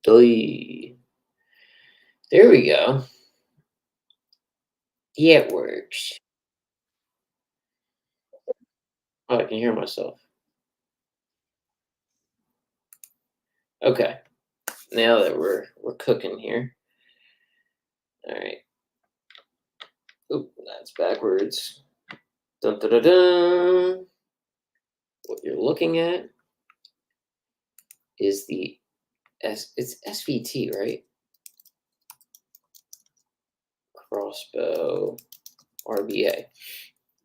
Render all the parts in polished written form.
Oy. There we go. Yeah, it works. Oh, I can hear myself. Okay. Now that we're cooking here. All right. Oop, that's backwards. Dun, dun, dun, dun. What you're looking at is it's SVT, right? Crossbow RBA.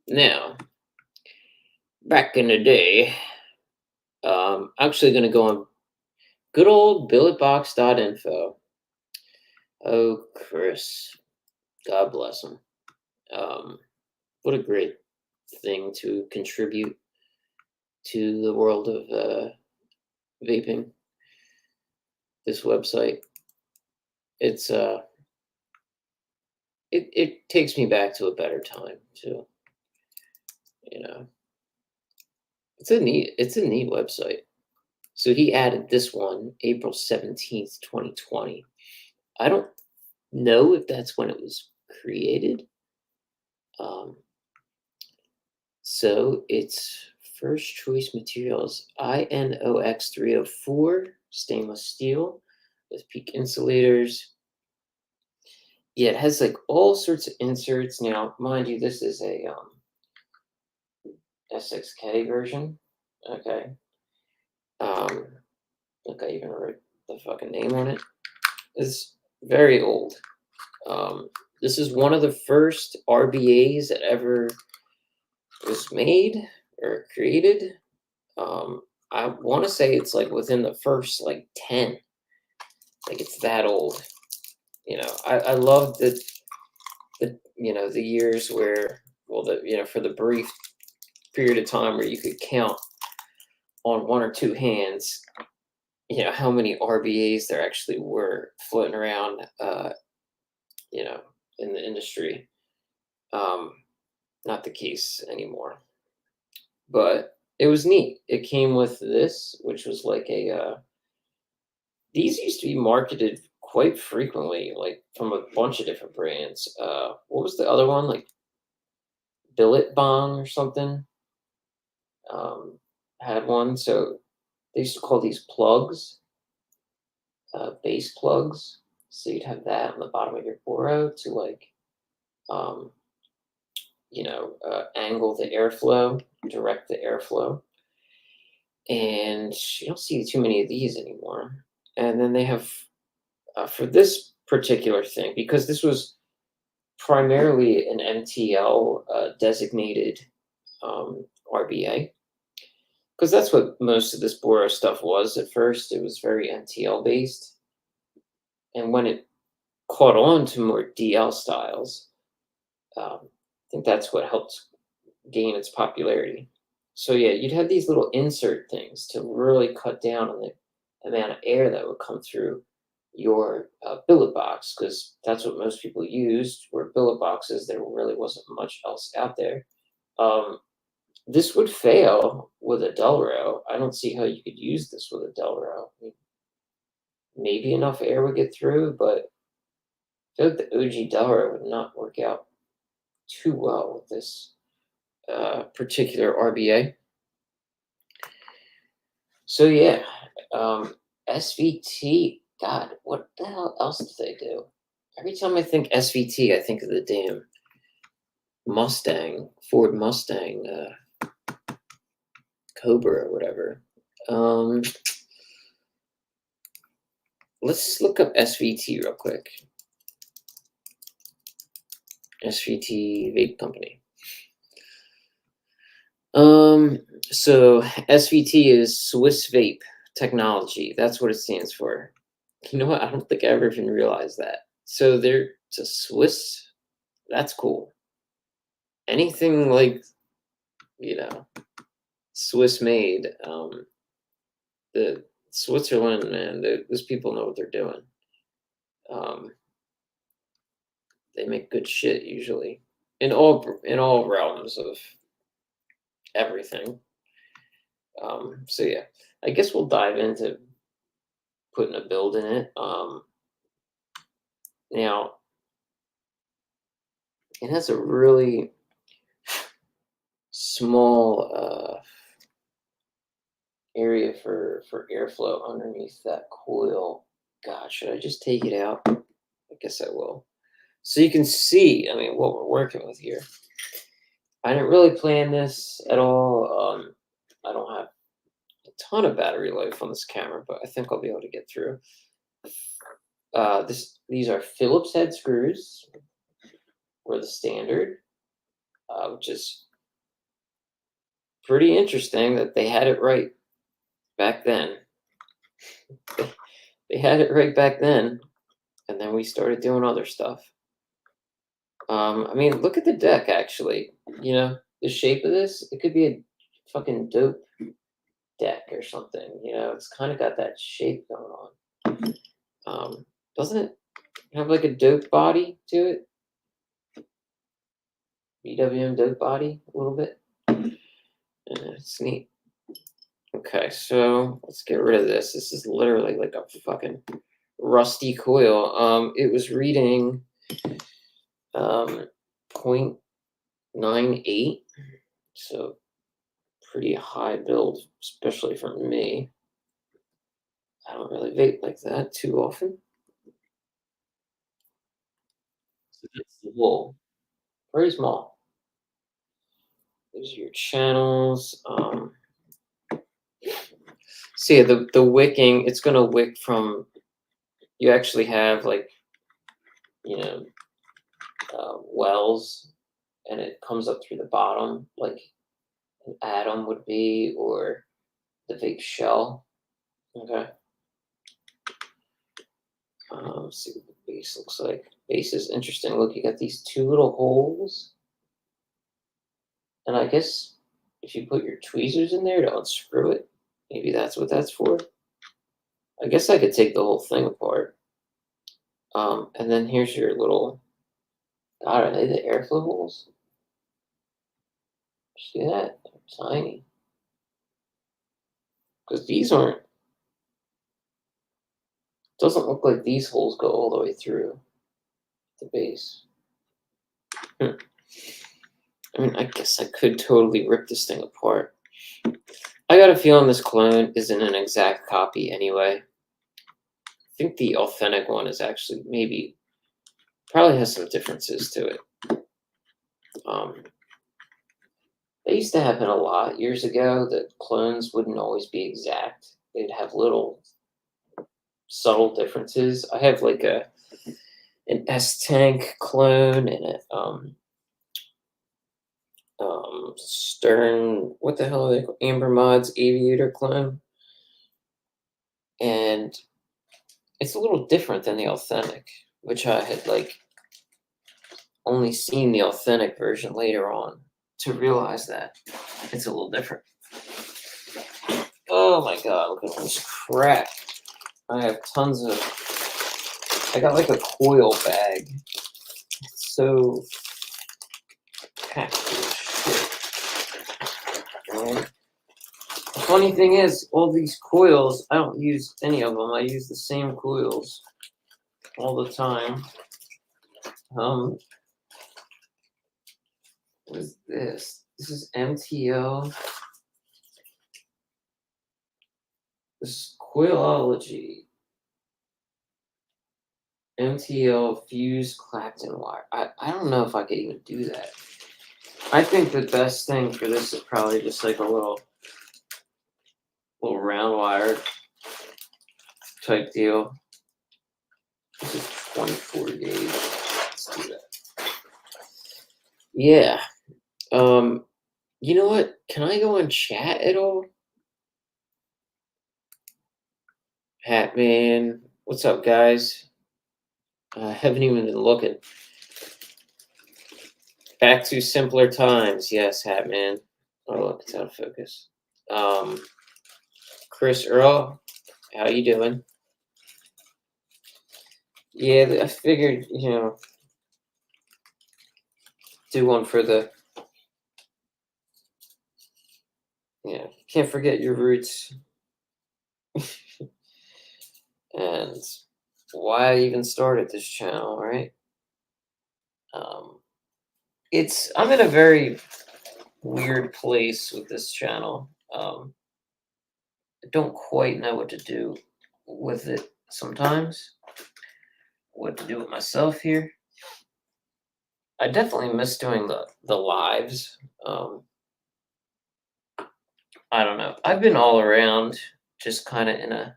Now, back in the day, actually going to go on good old billetbox.info. Oh, Chris, God bless him. What a great thing to contribute to the world of vaping. This website, it's it takes me back to a better time too. You know, it's a neat website. So he added this one April 17th, 2020. I don't know if that's when it was created. So it's first choice materials INOX 304 stainless steel with peak insulators. Yeah, it has like all sorts of inserts. Now, mind you, this is a S6K version. Okay. Look, I even wrote the fucking name on it. It's very old. This is one of the first RBAs that ever was made or created. I want to say it's like within the first like 10. Like it's that old. I love the the years where for the brief period of time where you could count on one or two hands how many RBAs there actually were floating around in the industry. Not the case anymore, but it was neat. It came with this, which was like these used to be marketed quite frequently, like from a bunch of different brands. What was the other one? Like Billet Bong or something. Had one. So they used to call these plugs, base plugs. So you'd have that on the bottom of your Boro to like, angle the airflow, direct the airflow. And you don't see too many of these anymore. And then they have, for this particular thing, because this was primarily an MTL designated RBA, because that's what most of this Boro stuff was at first. It was very MTL based. And when it caught on to more DL styles, I think that's what helped gain its popularity. So yeah, you'd have these little insert things to really cut down on the amount of air that would come through your billet box, because that's what most people used were billet boxes. There really wasn't much else out there. This would fail with a Delro. I don't see how you could use this with a Delro. Maybe enough air would get through, but I feel like the OG Delro would not work out too well with this particular RBA. So yeah, SVT. God, what the hell else did they do? Every time I think SVT, I think of the damn Ford Mustang, Cobra or whatever. Let's look up SVT real quick. SVT Vape Company. So SVT is Swiss Vape Technology. That's what it stands for. You know what? I don't think I ever even realized that. So it's a Swiss. That's cool. Anything like, Swiss made. The Switzerland, man, those people know what they're doing. They make good shit usually in all realms of everything. So yeah, I guess we'll dive into putting a build in it. Now it has a really small area for airflow underneath that coil. God, should I just take it out? I guess I will. So you can see, I mean, what we're working with here. I didn't really plan this at all. I don't have a ton of battery life on this camera, but I think I'll be able to get through. These are Phillips head screws, or the standard, which is pretty interesting that they had it right back then. They had it right back then, and then we started doing other stuff. I mean, look at the deck, actually. You know, the shape of this, it could be a fucking dope deck or something. You know, it's kind of got that shape going on. Doesn't it have like a dope body to it? BWM dope body a little bit. It's neat. Okay, so let's get rid of this. This is literally like a fucking rusty coil. It was reading 0.98, so pretty high build, especially for me. I don't really vape like that too often. So that's the hole. Very small. Those are your channels. So yeah, the wicking, it's gonna wick from, you actually have like, you know, wells, and it comes up through the bottom like an atom would be, or the vape shell. Okay. Let's see what the base looks like. Base is interesting. Look, you got these two little holes, and I guess if you put your tweezers in there to unscrew it, maybe that's what that's for. I guess I could take the whole thing apart. And then here's your little, God, are they the airflow holes? See that? They're tiny. Because these aren't, doesn't look like these holes go all the way through the base. I mean, I guess I could totally rip this thing apart. I got a feeling this clone isn't an exact copy anyway. I think the authentic one is actually maybe, probably has some differences to it. That used to happen a lot years ago, that clones wouldn't always be exact. They'd have little subtle differences. I have like an S-Tank clone and a Stern, what the hell are they called? Amber Mods Aviator clone. And it's a little different than the authentic, which I had like only seen the authentic version later on to realize that it's a little different. Oh my god, look at all this crap. I have tons of, I got like a coil bag. It's so packed with shit. And the funny thing is, all these coils, I don't use any of them. I use the same coils all the time. What is this? This is MTL. This is Coilology. MTL fused Clapton wire. I don't know if I could even do that. I think the best thing for this is probably just like a little round wire type deal. This is 24 gauge. Let's do that. Yeah. You know what? Can I go on chat at all? Hatman, what's up, guys? I haven't even been looking. Back to simpler times. Yes, Hatman. Oh, look, it's out of focus. Chris Earl, how you doing? Yeah, I figured, you know, do one for the, yeah, can't forget your roots. and why I even started this channel, right? I'm in a very weird place with this channel. I don't quite know what to do with it sometimes. What to do with myself here. I definitely miss doing the lives. I don't know. I've been all around just kind of in a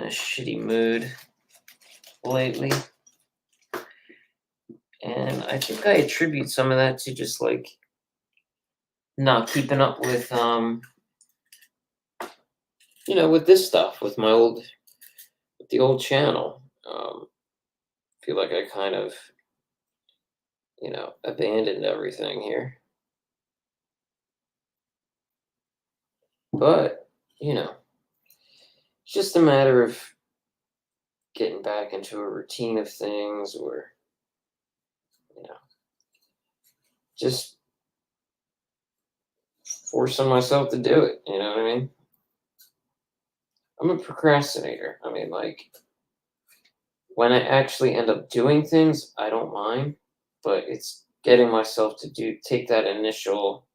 shitty mood lately. And I think I attribute some of that to just like not keeping up with with this stuff, with the old channel. Feel like I kind of, abandoned everything here. But, it's just a matter of getting back into a routine of things, or, just forcing myself to do it. You know what I mean? I'm a procrastinator. I mean, like, when I actually end up doing things, I don't mind, but it's getting myself to take that initial,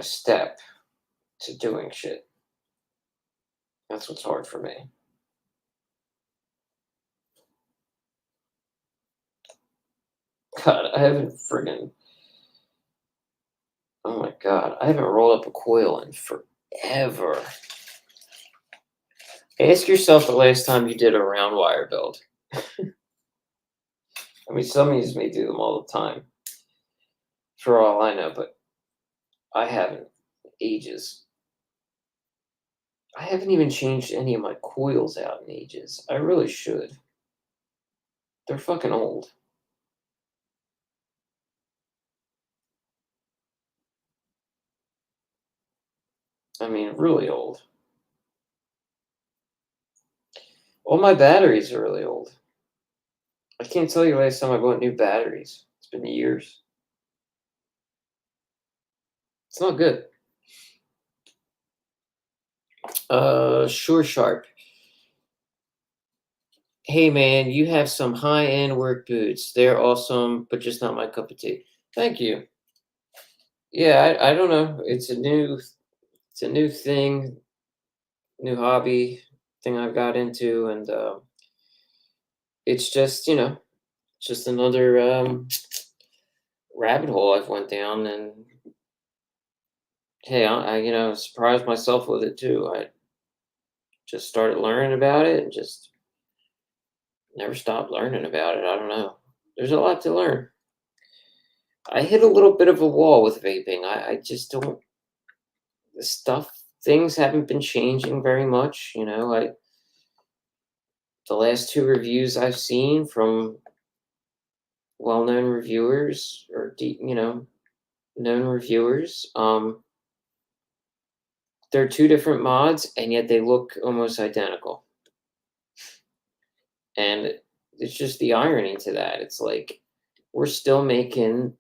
step to doing shit. That's what's hard for me. God, I haven't friggin'. Oh my God, I haven't rolled up a coil in forever. Ask yourself the last time you did a round wire build. I mean, some of you may do them all the time, for all I know, but I haven't in ages. I haven't even changed any of my coils out in ages. I really should. They're fucking old. I mean, really old. All my batteries are really old. I can't tell you last time I bought new batteries. It's been years. It's not good. Sure Sharp. Hey man, you have some high-end work boots. They're awesome, but just not my cup of tea. Thank you. Yeah, I don't know. It's a new thing, new hobby thing I've got into, and it's just another rabbit hole I've went down, and hey, I surprised myself with it too. I just started learning about it and just never stopped learning about it. I don't know. There's a lot to learn. I hit a little bit of a wall with vaping. I just don't. The things haven't been changing very much. The last two reviews I've seen from well-known reviewers or known reviewers, they're two different mods, and yet they look almost identical. And it's just the irony to that. It's like we're still making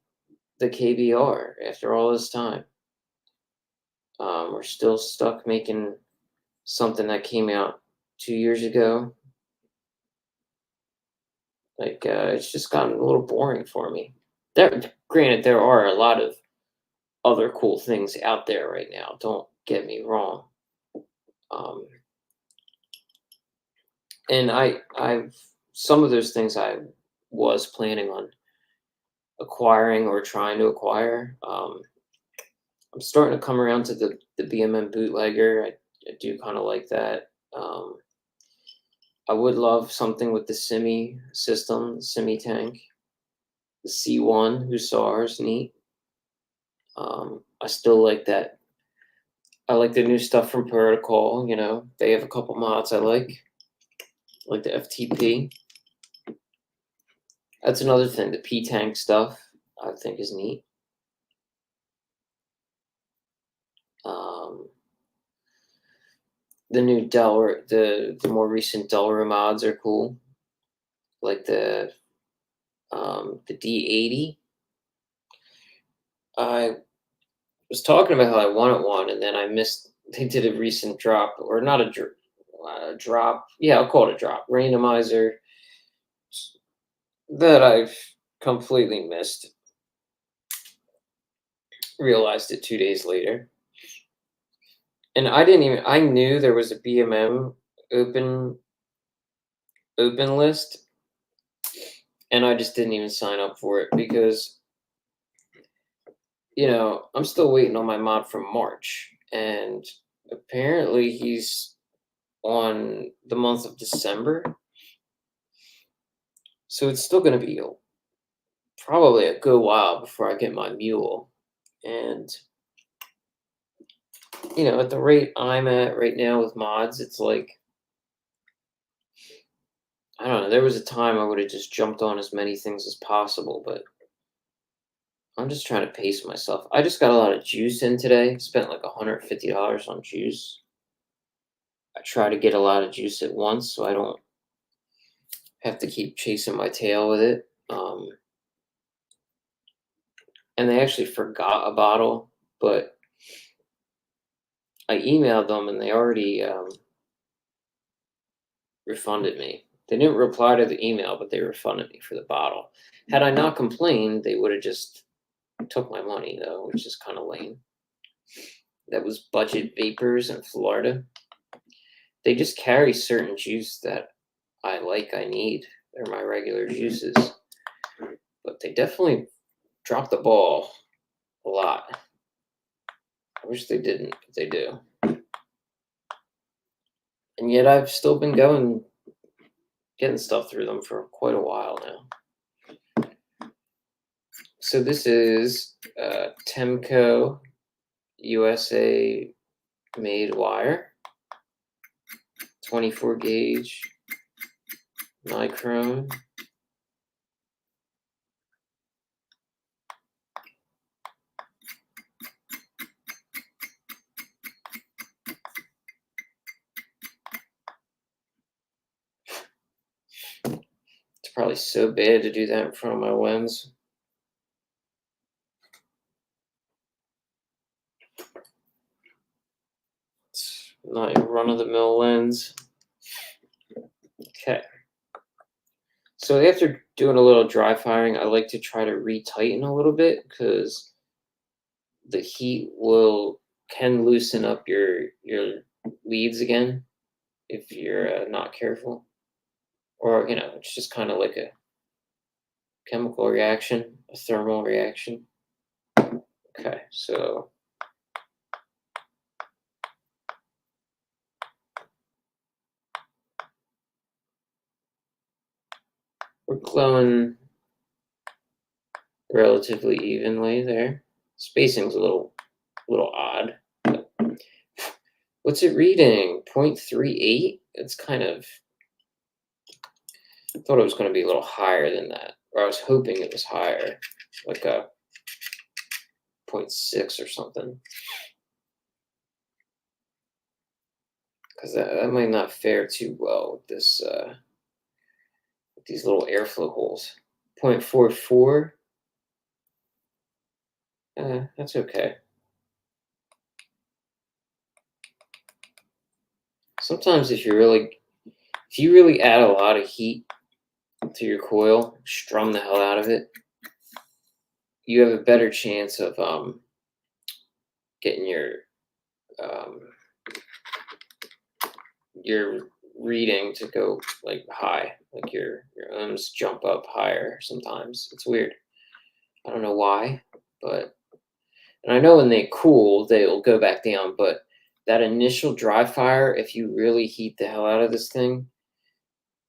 the KBR after all this time. We're still stuck making something that came out 2 years ago. Like it's just gotten a little boring for me. Granted, there are a lot of other cool things out there right now. Don't get me wrong. And I've some of those things I was planning on acquiring or trying to acquire. I'm starting to come around to the BMM bootlegger. I do kind of like that. I would love something with the semi system, the semi tank. The C1 Hussars, neat. I still like that. I like the new stuff from Protocol. They have a couple mods I like the FTP. That's another thing. The P tank stuff I think is neat. The new the more recent Delaware mods are cool. Like the D80. I was talking about how I wanted one, and then I missed they did a recent drop, or not a drop. Yeah, I'll call it a drop randomizer that I've completely missed. Realized it 2 days later, and I didn't even. I knew there was a BMM open list, and I just didn't even sign up for it because I'm still waiting on my mod from March, and apparently he's on the month of December, so it's still going to be probably a good while before I get my mule. And at the rate I'm at right now with mods, it's like, I don't know. There was a time I would have just jumped on as many things as possible, but I'm just trying to pace myself. I just got a lot of juice in today. Spent like $150 on juice. I try to get a lot of juice at once so I don't have to keep chasing my tail with it. And they actually forgot a bottle, but I emailed them and they already refunded me. They didn't reply to the email, but they refunded me for the bottle. Had I not complained, they would have just took my money, though, which is kind of lame. That was Budget Vapors in Florida. They just carry certain juice that I need. They're my regular juices. But they definitely dropped the ball a lot. I wish they didn't, but they do. And yet I've still been getting stuff through them for quite a while now. So this is Temco USA made wire, 24 gauge, nichrome. It's probably so bad to do that in front of my lens. It's not a run-of-the-mill lens. Okay. So after doing a little dry firing, I like to try to retighten a little bit because the heat can loosen up your leads again if you're not careful. Or, it's just kind of like a chemical reaction, a thermal reaction. Okay, so we're glowing relatively evenly there. Spacing's a little odd. But what's it reading? 0.38? It's kind of, I thought it was going to be a little higher than that. Or I was hoping it was higher, like a 0.6 or something. Because that might not fare too well with this, with these little airflow holes. 0.44. That's okay. Sometimes if you really add a lot of heat to your coil, strum the hell out of it, you have a better chance of getting your reading to go like high, like your ohms jump up higher sometimes. It's weird. I don't know why, but and I know when they cool, they'll go back down, but that initial dry fire, if you really heat the hell out of this thing,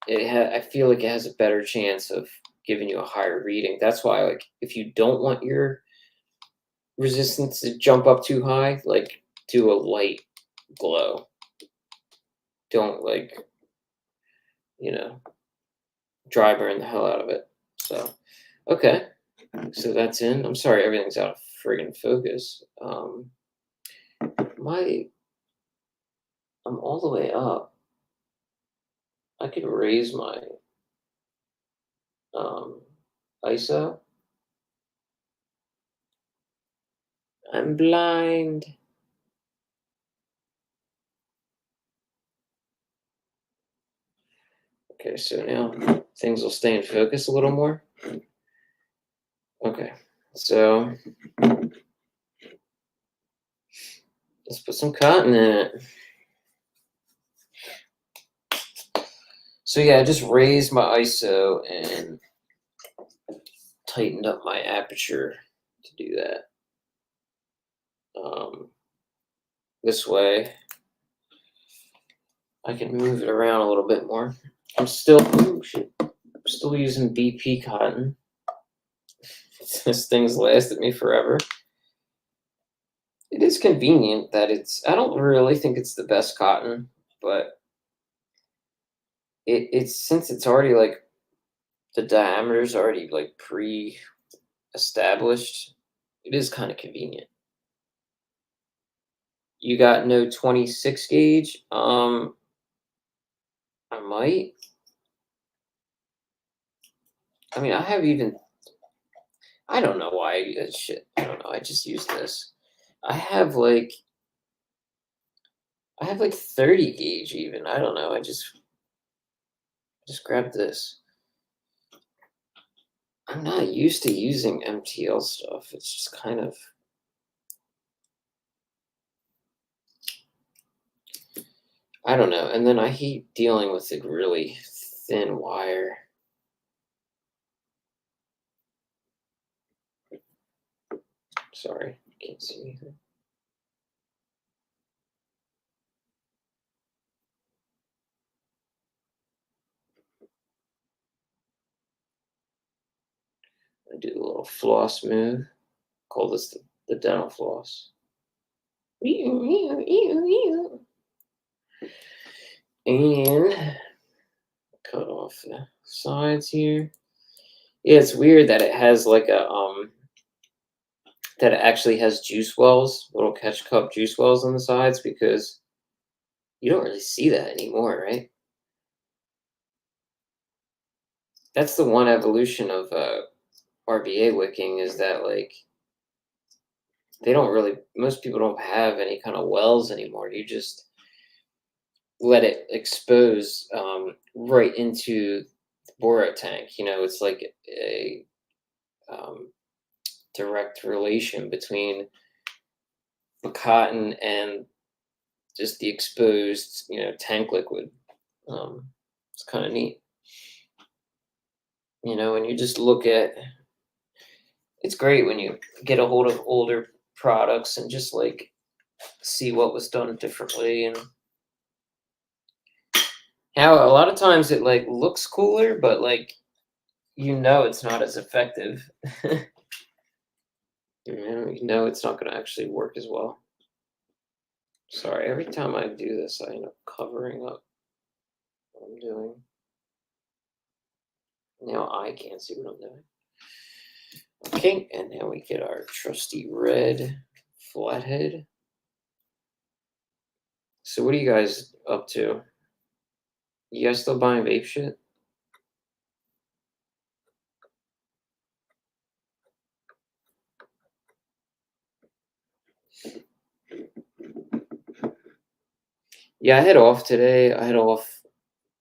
I feel like it has a better chance of giving you a higher reading. That's why, like, if you don't want your resistance to jump up too high, like, do a light glow. Don't, like, dry burn the hell out of it. So, okay. So that's in. I'm sorry, everything's out of friggin' focus. I'm all the way up. I could raise my ISO. I'm blind. Okay, so now things will stay in focus a little more. Okay, so let's put some cotton in it. So yeah, I just raised my ISO and tightened up my aperture to do that. This way, I can move it around a little bit more. I'm still using BP cotton. This thing's lasted me forever. It is convenient that I don't really think it's the best cotton, but it's since it's already like the diameter's already like pre-established, it is kind of convenient. You got no 26 gauge? I might. I mean, I don't know why I do that shit. I don't know. I just use this. I have like 30 gauge even. I don't know. I just grabbed this. I'm not used to using MTL stuff. It's just kind of, I don't know. And then I hate dealing with a really thin wire. Sorry, can't see anything. I do a little floss move. Call this the dental floss. And cut off the sides here. Yeah, it's weird that it has like that it actually has juice wells, little catch cup juice wells on the sides, because you don't really see that anymore, right? That's the one evolution of RBA wicking, is that like most people don't have any kind of wells anymore. You just let it expose right into the boro tank. It's like a um, direct relation between the cotton and just the exposed, tank liquid. It's kind of neat. When you just look at, it's great when you get a hold of older products and just like see what was done differently, and how a lot of times it like looks cooler, but like it's not as effective. It's not going to actually work as well. Sorry, every time I do this, I end up covering up what I'm doing. Now I can't see what I'm doing. Okay, and now we get our trusty red flathead. So what are you guys up to? You guys still buying vape shit? Yeah, I had off today. I had off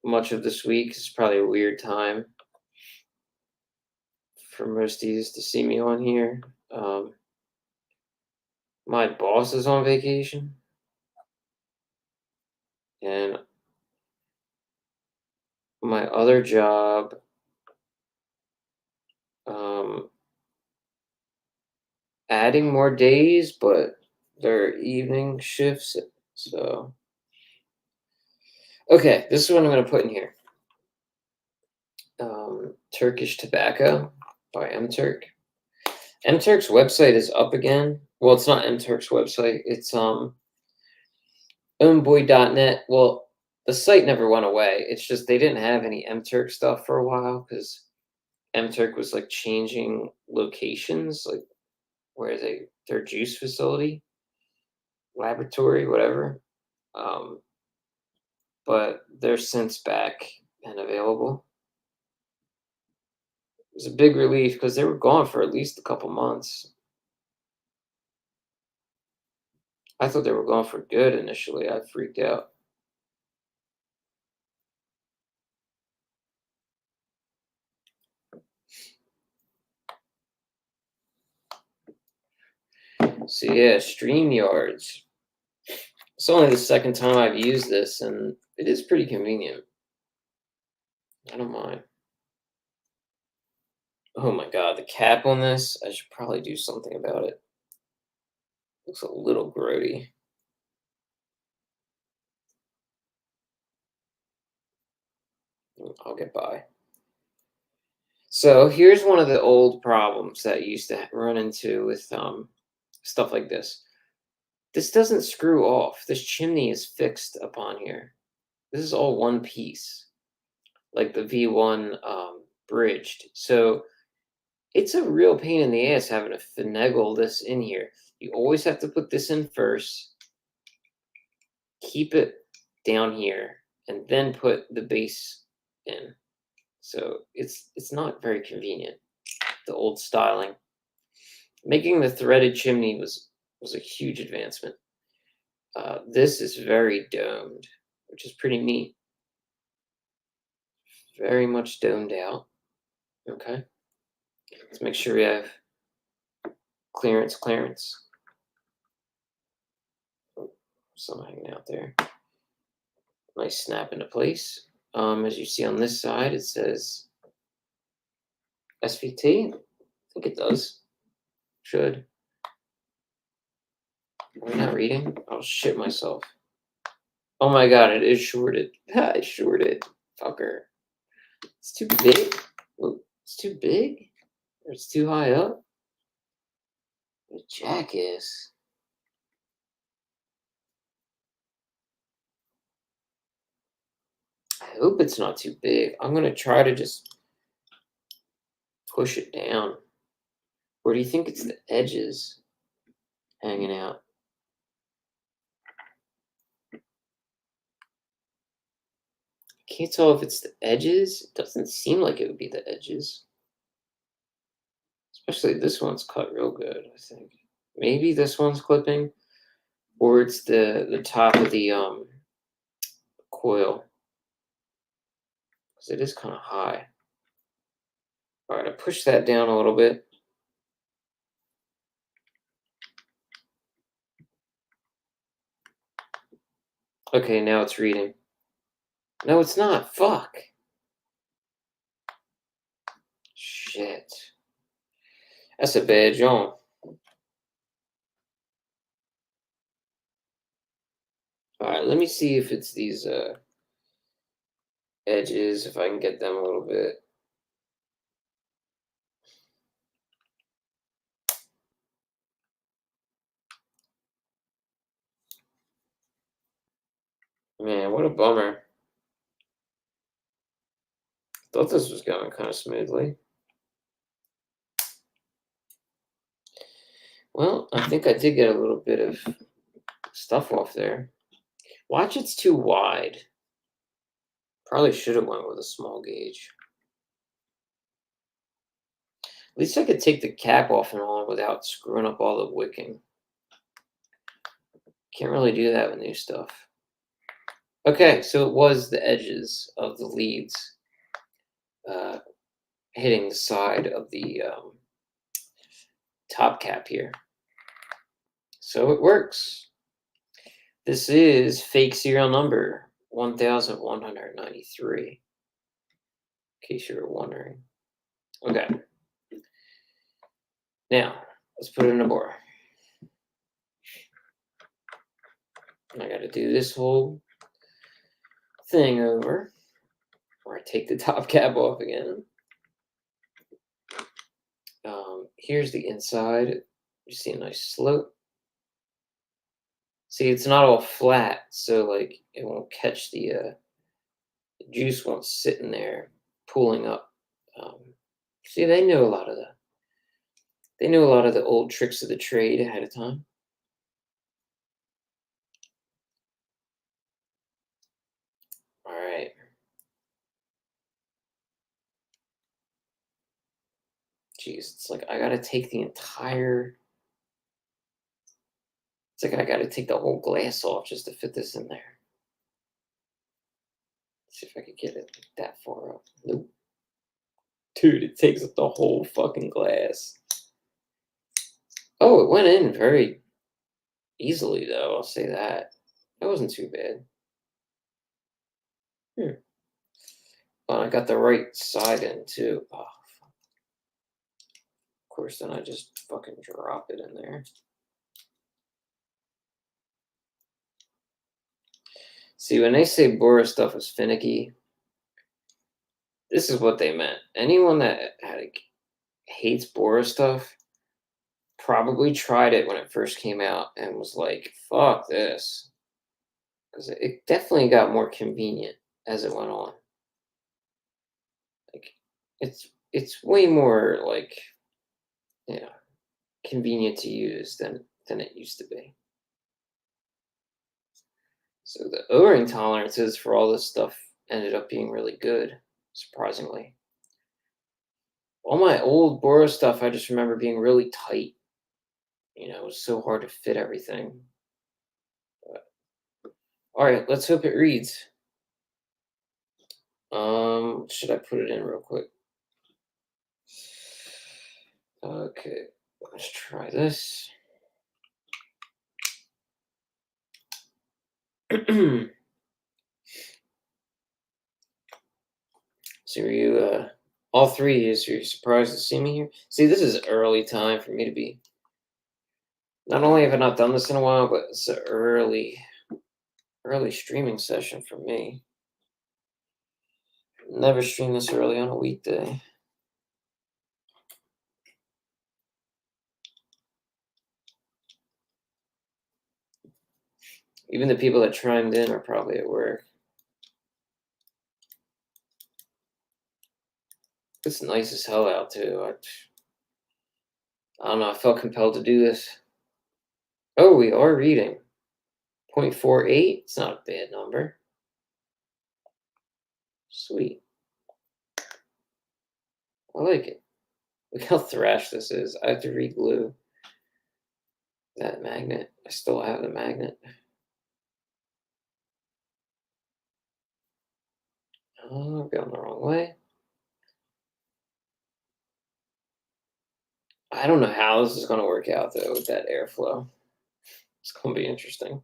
much of this week. It's probably a weird time for most of you to see me on here. My boss is on vacation, and my other job, adding more days, but they're evening shifts. So, okay, this is what I'm going to put in here. Turkish Tobacco by MTurk. MTurk's website is up again. Well, it's not MTurk's website. It's ownboy.net. Well, the site never went away. It's just they didn't have any MTurk stuff for a while because MTurk was like changing locations, like where their juice facility, laboratory, whatever. But they're since back and available. It was a big relief because they were gone for at least a couple months. I thought they were gone for good initially. I freaked out. So yeah, StreamYards. It's only the second time I've used this, and it is pretty convenient. I don't mind. Oh my god, the cap on this, I should probably do something about it. Looks a little grody. I'll get by. So here's one of the old problems that you used to run into with stuff like this. This doesn't screw off. This chimney is fixed upon here. This is all one piece, like the V1 bridged. So it's a real pain in the ass having to finagle this in here. You always have to put this in first, keep it down here, and then put the base in. So it's not very convenient, the old styling. Making the threaded chimney was a huge advancement. This is very domed, which is pretty neat. Very much domed out. Okay. Let's make sure we have clearance. Oh, some hanging out there. Nice snap into place. As you see on this side, it says SVT. I think it does. Should. Are we not reading? I'll shit myself. Oh my god, it is shorted. It's shorted. Fucker. It's too big. Whoa, it's too big? Or it's too high up? What a jackass. I hope it's not too big. I'm going to try to just push it down. Or do you think it's the edges hanging out? I can't tell if it's the edges. It doesn't seem like it would be the edges. Especially this one's cut real good, I think. Maybe this one's clipping. Or it's the top of the coil. Because it is kind of high. All right, I push that down a little bit. Okay, now it's reading. No, it's not. Fuck. Shit. That's a bad joint. All right, let me see if it's these edges, if I can get them a little bit. Man, what a bummer. Thought this was going kind of smoothly. Well, I think I did get a little bit of stuff off there. Watch, it's too wide. Probably should have went with a small gauge. At least I could take the cap off and on without screwing up all the wicking. Can't really do that with new stuff. Okay, so it was the edges of the leads hitting the side of the top cap here. So it works. This is fake serial number 1193, in case you were wondering. Okay. Now, let's put it in a bore. I got to do this whole thing over, where I take the top cap off again. Here's the inside. You see a nice slope. See, it's not all flat, so like it won't catch the juice won't sit in there pooling up. See, they know a lot of the old tricks of the trade ahead of time. All right. Jeez, it's like I gotta take the entire. It's like I gotta take the whole glass off just to fit this in there. Let's see if I could get it that far up. Nope. Dude, it takes up the whole fucking glass. Oh, it went in very easily, though. I'll say that. That wasn't too bad. Well, I got the right side in, too. Oh, of course, then I just fucking drop it in there. See, when they say Bora stuff is finicky, this is what they meant. Anyone that hates Bora stuff probably tried it when it first came out and was like, fuck this. Because it definitely got more convenient as it went on. Like, it's way more like, you know, convenient to use than it used to be. So the O-ring tolerances for all this stuff ended up being really good, surprisingly. All my old Bora stuff, I just remember being really tight. It was so hard to fit everything. But, all right, let's hope it reads. Should I put it in real quick? Okay, let's try this. So are you, all three of you, are you surprised to see me here? See, this is early time for me to be. Not only have I not done this in a while, but it's an early streaming session for me. Never stream this early on a weekday. Even the people that chimed in are probably at work. It's nice as hell out, too. I don't know. I felt compelled to do this. Oh, we are reading. 0.48. It's not a bad number. Sweet. I like it. Look how thrash this is. I have to re-glue that magnet. I still have the magnet. Oh, I'm going the wrong way. I don't know how this is going to work out, though, with that airflow. It's going to be interesting.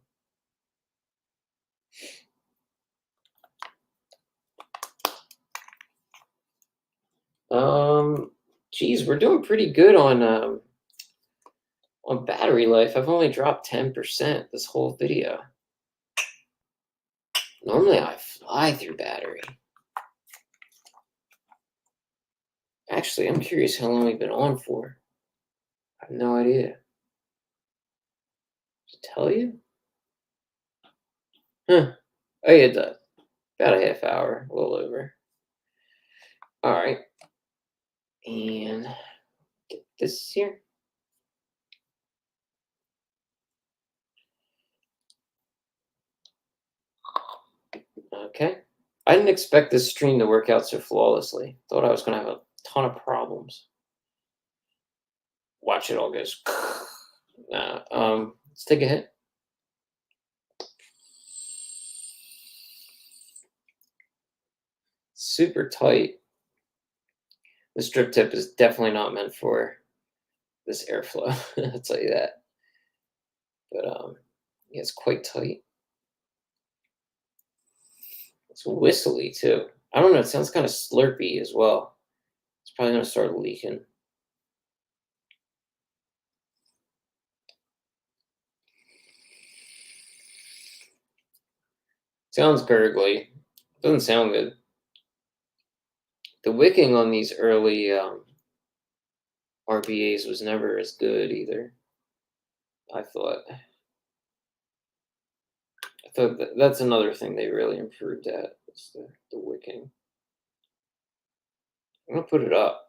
Geez, we're doing pretty good on battery life. I've only dropped 10% this whole video. Normally I fly through battery. Actually, I'm curious how long we've been on for. I have no idea. To tell you? Huh. Oh, yeah, it does. About a half hour, a little over. All right. And get this here. Okay. I didn't expect this stream to work out so flawlessly. Thought I was going to have a ton of problems. Watch it all goes. Nah. Let's take a hit. Super tight. The strip tip is definitely not meant for this airflow. I'll tell you that. But yeah, it's quite tight. It's whistly too. I don't know. It sounds kind of slurpy as well. It's probably gonna start leaking. Sounds gurgly. Doesn't sound good. The wicking on these early RBAs was never as good either. I thought that's another thing they really improved at, is the wicking. I'm gonna put it up.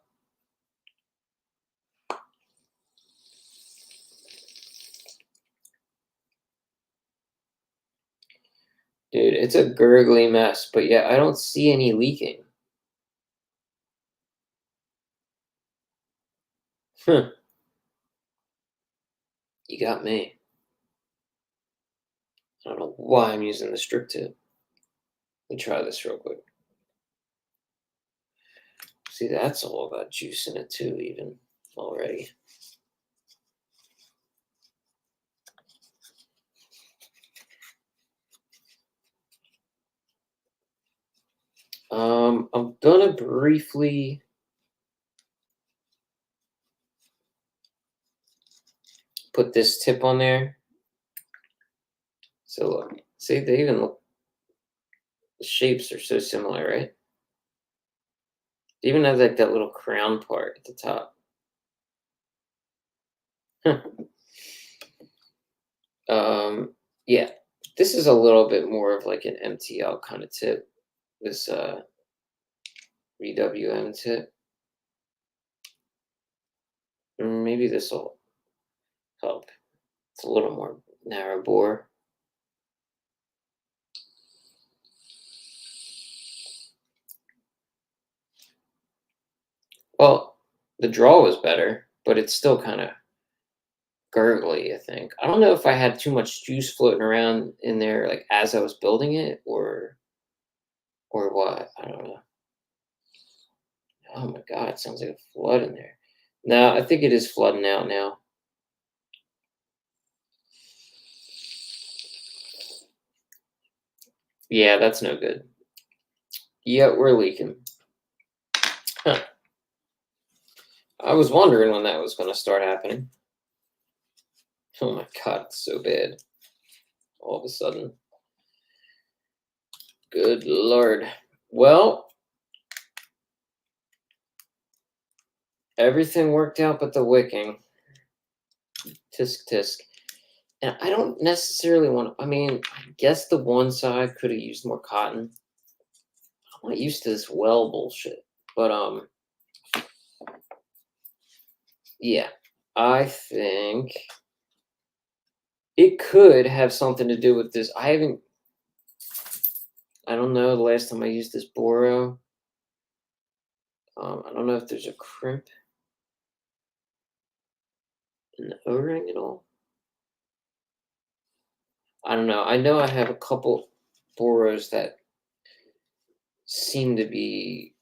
Dude, it's a gurgly mess, but yeah, I don't see any leaking. Huh. You got me. I don't know why I'm using the strip tip. Let me try this real quick. See, that's all got juice in it too, even already. I'm gonna briefly put this tip on there. So look, see, they even look, the shapes are so similar, right? They even have like that little crown part at the top. Yeah, this is a little bit more of like an MTL kind of tip. This VWM tip. Maybe this will help. It's a little more narrow bore. Well, the draw was better, but it's still kind of gurgly, I think. I don't know if I had too much juice floating around in there like as I was building it or what. I don't know. Oh my god, it sounds like a flood in there. No, I think it is flooding out now. Yeah, that's no good. Yeah, we're leaking. Huh. I was wondering when that was going to start happening. Oh my god, it's so bad. All of a sudden. Good lord. Well, everything worked out but the wicking. Tisk tisk. And I don't necessarily want to, I mean, I guess the one side could have used more cotton. I'm not used to this well bullshit. But yeah. I think it could have something to do with this. I don't know the last time I used this Boro. I don't know if there's a crimp in the O-ring at all. I don't know. I know I have a couple Boros that seem to be.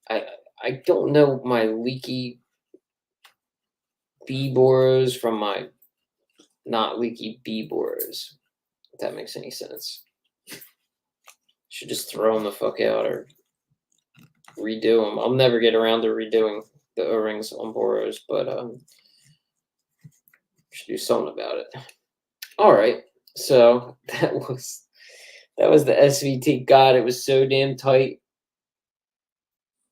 I don't know my leaky B Boros from my not leaky B Boros. If that makes any sense. Should just throw them the fuck out or redo them. I'll never get around to redoing the O-rings on Boros, but should do something about it. All right, so that was the SVT. God, it was so damn tight.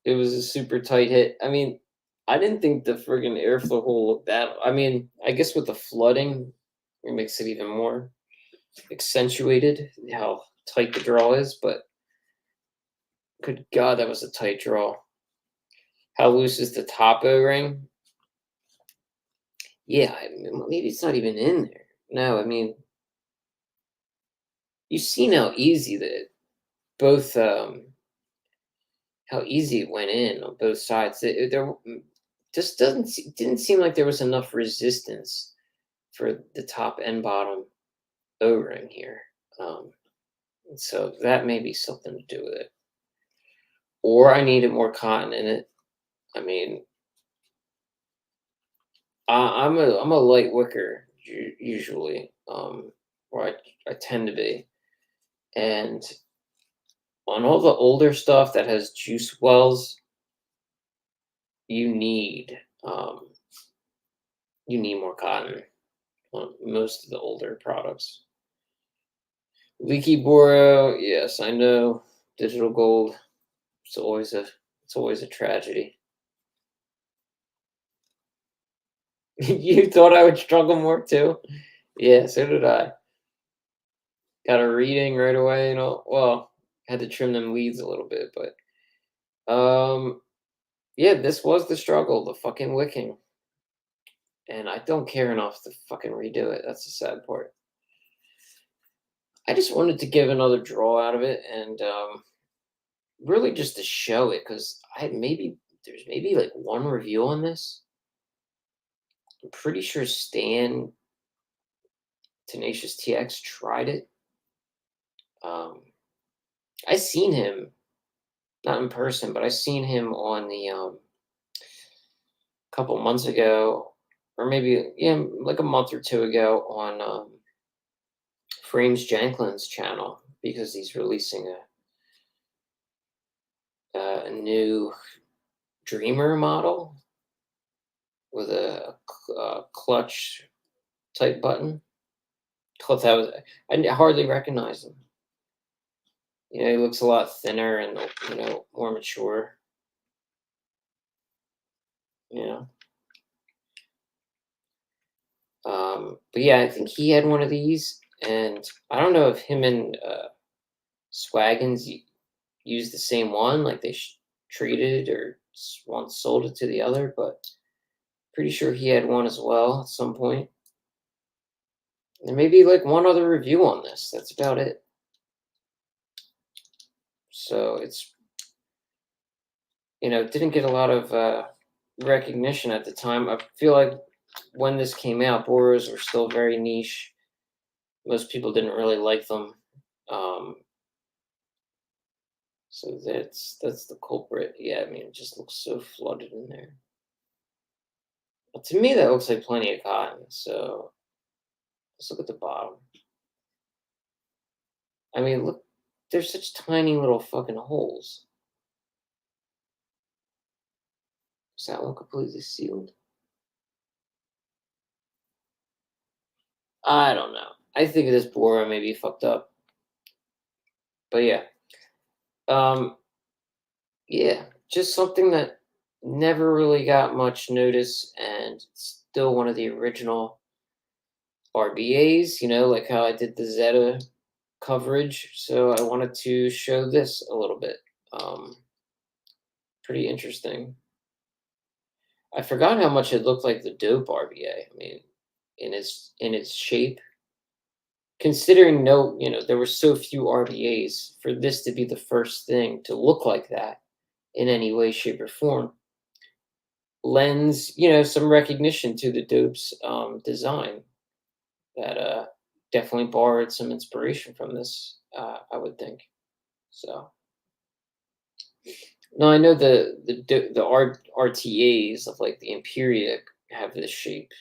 It was a super tight hit. I mean, I didn't think the friggin' airflow hole looked that. I mean, I guess with the flooding, it makes it even more accentuated how tight the draw is. But good God, that was a tight draw. How loose is the top O-ring? Yeah, I mean, maybe it's not even in there. No, I mean, you've seen how easy that both how easy it went in on both sides. There just didn't seem like there was enough resistance for the top and bottom O-ring here. So that may be something to do with it. Or I needed more cotton in it. I mean, I'm a light wicker usually, or I tend to be, and on all the older stuff that has juice wells, you need um, more cotton on most of the older products. Leaky Boro, yes, I know. Digital gold, it's always a tragedy. You thought I would struggle more too? Yeah, so did I. Got a reading right away, well, had to trim them leads a little bit, but yeah, this was the struggle, the fucking wicking. And I don't care enough to fucking redo it. That's the sad part. I just wanted to give another draw out of it and really just to show it because there's maybe like one review on this. I'm pretty sure Stan Tenacious TX tried it. I seen him not in person, but I seen him on the couple months ago, or maybe like a month or two ago on Frames Janklin's channel because he's releasing a new Dreamer model with a clutch type button. Thought that was I hardly recognize him. You know, he looks a lot thinner and more mature. You know, but yeah, I think he had one of these, and I don't know if him and Swaggins used the same one, like they traded or one sold it to the other, but pretty sure he had one as well at some point. There may be like one other review on this. That's about it. So it's, didn't get a lot of recognition at the time. I feel like when this came out, Boros were still very niche. Most people didn't really like them. So that's the culprit. Yeah, I mean, it just looks so flooded in there. But to me, that looks like plenty of cotton. So let's look at the bottom. I mean, look, there's such tiny little fucking holes. Is that one completely sealed? I don't know. I think this Bora may be fucked up. But yeah. Yeah, just something that never really got much notice and still one of the original RBAs, like how I did the Zeta coverage. So I wanted to show this a little bit. Pretty interesting. I forgot how much it looked like the dope RBA. I mean, in its shape. Considering there were so few RBAs, for this to be the first thing to look like that in any way, shape, or form lends some recognition to the dope's design that definitely borrowed some inspiration from this, I would think. So no, I know the RTAs of like the Imperia have this shape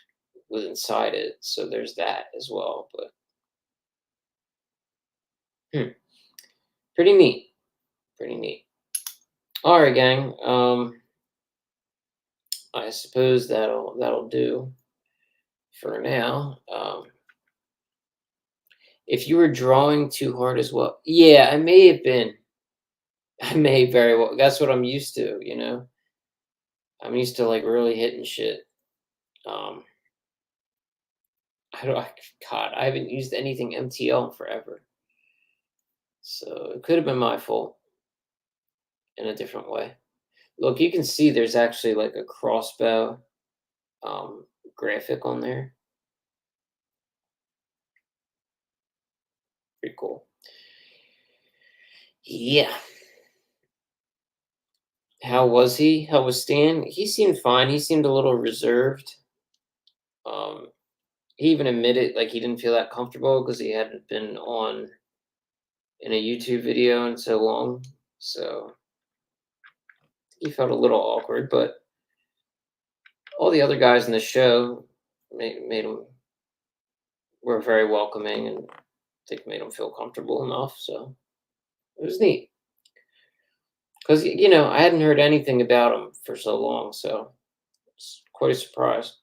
with inside it, so there's that as well. But pretty neat, pretty neat. All right, gang. I suppose that'll do for now. If you were drawing too hard as well, yeah, I may have been. I may very well. That's what I'm used to. I'm used to like really hitting shit. Um, I don't. God, I haven't used anything MTL in forever, so it could have been my fault in a different way. Look, you can see there's actually like a crossbow graphic on there. Pretty cool. Yeah. How was he? How was Stan? He seemed fine. He seemed a little reserved. Um, he even admitted like he didn't feel that comfortable because he hadn't been on in a YouTube video in so long. So he felt a little awkward, but all the other guys in the show made him were very welcoming and I think made him feel comfortable enough. So it was neat because I hadn't heard anything about him for so long, so it's quite a surprise.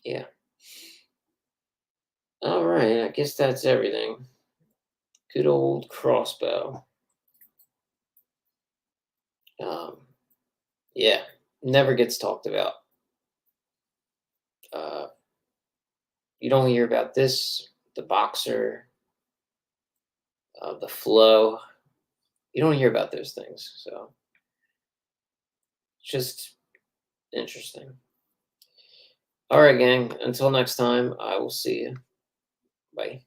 Yeah. All right, I guess that's everything. Good old crossbow. Yeah, never gets talked about. You don't hear about this, the boxer, the flow. You don't hear about those things, so it's just interesting. All right, gang. Until next time, I will see you. Bye.